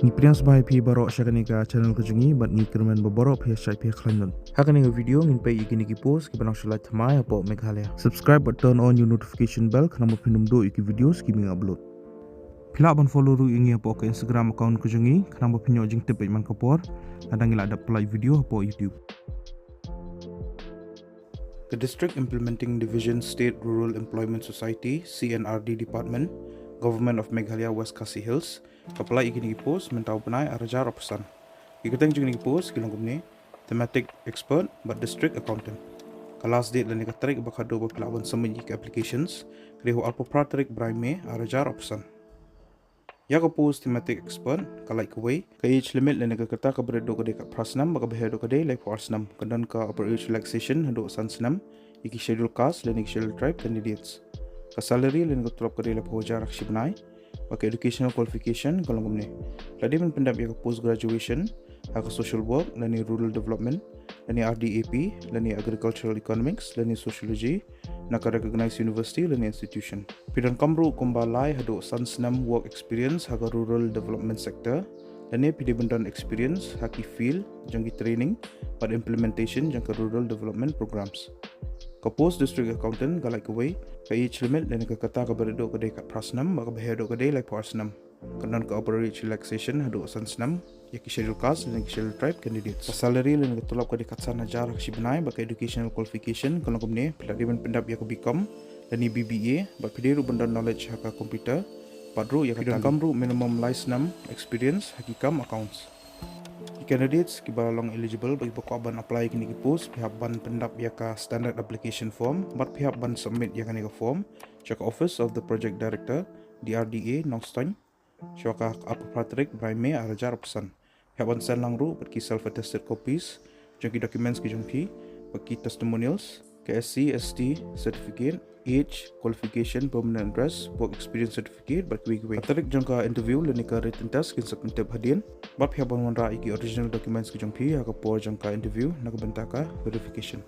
Ni priang sebagai pi barok syakani ka channel kejungi bat ni kermen beborok pi syai pi klanun. Hakani video ngin pe iki ni post ki banang shalai thamai apo Meghalaya. Subscribe but turn on your notification bell kana mo pinum do iki videos ki ming upload. Pila ban follow ru ingi apo ke Instagram account kejungi kana mo pinyo jing tip man kapor adang ila ada play video apo YouTube. The District Implementing Division State Rural Employment Society CNRD Department Government of Meghalaya West Khasi Hills apply ikini post mentau penai arajar opsan ikuteng jing post kilong kumni thematic expert but district accountant kelas date dan ikatarik bakado berpelawan semenyi ke applications kreho alpo pratarik braime arajar opsan ya ko post thematic expert kalai kuwei ke age limit dan ikata ka beredo ke dekat prasnam baka behedo ke day like prasnam kedan ka upper age relaxation hado sansnam iki schedule caste dan iki schedule tribe candidates ka salary len ko trop kare la phoja rakshi banai ka educational qualification kalau gumne ladi men pendap ya post graduation ka social work lani rural development lani RDAP lani agricultural economics lani sociology na ka recognized university lani institution pidan kamru kumbalai hado sansnam work experience ha rural development sector lani pidi bendan experience haki field jangi training pada implementation jangka rural development programs ka post district accountant galai kuwei ka age limit dan ka kata ka beredo ka dekat prasnam baka behedo ka day like prasnam kanan ka upper age relaxation hado sansnam yaki schedule caste dan schedule tribe candidates ka salary dan ka tulap ka dekat sana jar ka sibnai baka educational qualification kalau kumne peladiman pendap ya ka become dan ni BBA bak pidiru bendan knowledge haka computer padru ya ka kamru minimum license experience hakikam accounts candidates ki balong eligible bagi bakwaban apply kini ki post pihak ban pendap ya ka standard application form bat pihak ban submit ya kani ka form check office of the project director DRDA Nongston syaka apa patrik braime arajar pesan pihak ban sen langru bat ki self attested copies jangki documents ki jangki bagi testimonials KSC ST certificate age qualification permanent address work experience certificate bat kuwi tarik jangka interview leni ka written test kin submit hadian bat pihak ban wanra iki original documents ki jangpi ha ka por jangka interview nak bentaka verification